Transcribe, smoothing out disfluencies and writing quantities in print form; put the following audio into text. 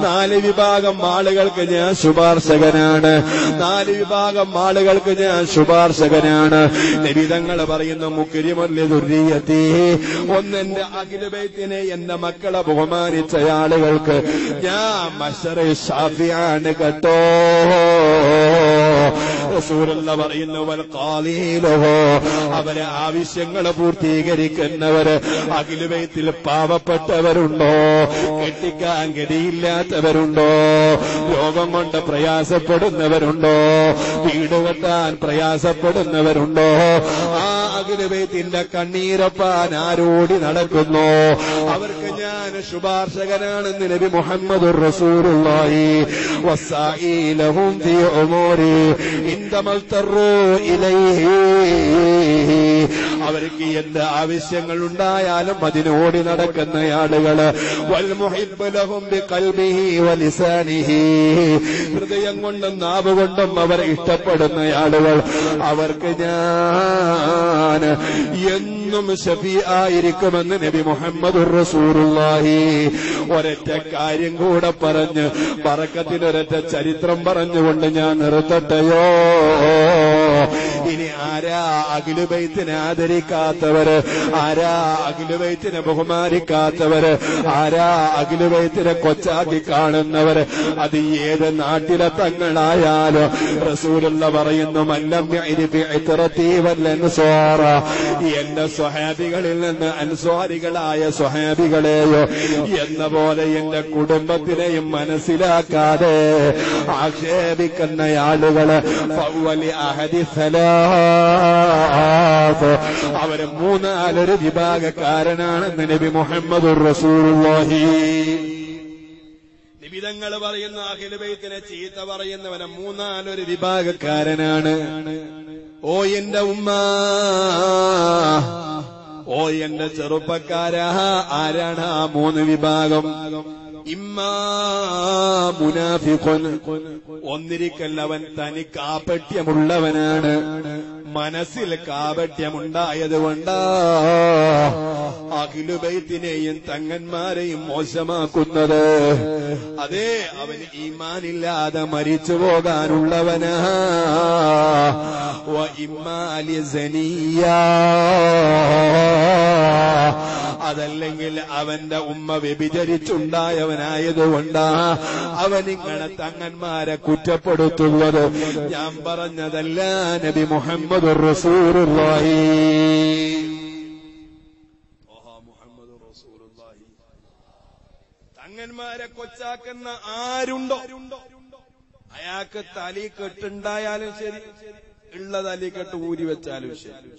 4 വിഭാഗം ആളുകൾക്ക് ഞാൻ ശുപാർശകനാണ്. 4 വിഭാഗം ആളുകൾക്ക് ഞാൻ ശുപാർശകനാണ്. നബി തങ്ങൾ പറയുന്നു മുക്രിമുൽ ദുർരിയതി, ഒന്നെന്റെ അഹ്ലു ബൈത്തിനെ എന്റെ മക്കളെ ബഹുമാനിച്ച ആളുകൾക്ക് ഞാൻ മശറ ഷാഫിയാണ് കേട്ടോ. റസൂലുള്ള പറയുന്നു വൽ ഖാലീലഹു, അവരെ ആവശ്യങ്ങൾ പൂർത്തീകരിക്കുന്നവര് അഹ്ലു ബൈത്തിൽ പാവപ്പെട്ടവരുണ്ടോ, കെട്ടിക്കാൻ ഗതിയില്ലാത്തവരുണ്ടോ, രോഗം കൊണ്ട് പ്രയാസപ്പെടുന്നവരുണ്ടോ, വീട് കെട്ടാൻ പ്രയാസപ്പെടുന്നവരുണ്ടോ, ആ അഹ്ലു ബൈത്തിന്റെ കണ്ണീരപ്പാൻ ആരോടി നടക്കുന്നു അവർക്ക് ഞാൻ ശുപാർശകനാണെന്ന് നബി മുഹമ്മദുർ റസൂലുള്ളാഹി. വസായിലഹും ഫീ ഉമൂരി ഇൻദമൽതറു ഇലൈഹി, അവർക്ക് എന്ത് ആവശ്യങ്ങൾ ഉണ്ടായാലും അതിനോടി നടക്കുന്ന ആളുകള്. വൽ മുഹിബ്ബു ലഹും ബിഖൽബിഹി വലിസാനിഹി, ഹൃദയം കൊണ്ടും നാവ് കൊണ്ടും അവർ ഇഷ്ടപ്പെടുന്ന ആളുകൾ, അവർക്ക് ഞാൻ എന്നും ഷഫീആയിരിക്കുമെന്ന് നബി മുഹമ്മദുർ റസൂലുള്ളാഹി. ഒരൊറ്റ കാര്യം കൂടെ പറഞ്ഞ് ബറക്കത്തിനൊരൊറ്റ ചരിത്രം പറഞ്ഞുകൊണ്ട് ഞാൻ നിർത്തട്ടെയോ. ഇനി ആരാ അഹ്ലു ബൈത്തിനെ ആദരിക്കാത്തവര്, ആരാ അഹ്ലു ബൈത്തിനെ ബഹുമാനിക്കാത്തവര്, ആരാ അഹ്ലു ബൈത്തിനെ കൊച്ചാക്കി കാണുന്നവര്, അത് ഏത് നാട്ടിലെ തങ്ങളായാലും റസൂലുള്ള പറയുന്നു മല്ലം യഅരിഫി ഇത്രതി വൽ അൻസാറ, എന്റെ സ്വഹാബികളിൽ നിന്ന് അൻസ്വാരികളായ സ്വഹാബികളെയോ എന്ന പോലെ എന്റെ കുടുംബത്തിനെയും മനസ്സിലാക്കാതെ ആക്ഷേപിക്കുന്ന ആളുകള് ഫവലി അഹദി സലാത്ത്, അവര് 3-4 വിഭാഗക്കാരനാണെന്ന് നബി മുഹമ്മദുർ റസൂലുള്ളാഹി. നിബിതങ്ങൾ പറയുന്ന അഹ്ലു ബൈത്തിനെ ചീത്ത പറയുന്നവനെ 3-4 വിഭാഗക്കാരനാണ്. ഓ എന്റെ ഉമ്മ, ഓ എന്റെ ചെറുപ്പക്കാരാ, ആരാണ് ആ 3 വിഭാഗം? ഇമ്മാ മുനാഫിഖുൻ, ഒന്നിരിക്കൽ അവൻ തനി കാപട്യമുള്ളവനാണ്, മനസ്സിൽ കാപട്യമുണ്ടായതുകൊണ്ടാ അഹ്ലു ബൈത്തിനെയും തങ്ങന്മാരെയും മോശമാക്കുന്നത്. അതേ, അവൻ ഈമാനില്ലാതെ മരിച്ചു പോകാനുള്ളവനാ. വ ഇമ്മാ ലിസനിയ, അതല്ലെങ്കിൽ അവന്റെ ഉമ്മ വ്യഭിചരിച്ചുണ്ടായവനായതുകൊണ്ടാ അവനിങ്ങനെ തങ്ങന്മാരെ കുറ്റപ്പെടുത്തുന്നത്. ഞാൻ പറഞ്ഞതല്ല, നബി മുഹമ്മദുർ റസൂലുള്ളാഹി. തങ്ങന്മാരെ കൊച്ചാക്കുന്ന ആരുണ്ടോ അയാൾക്ക് തലി കെട്ടുണ്ടായാലും ശരി, ഉള്ള തലി കെട്ട് ഊരി വെച്ചാലും ശരി,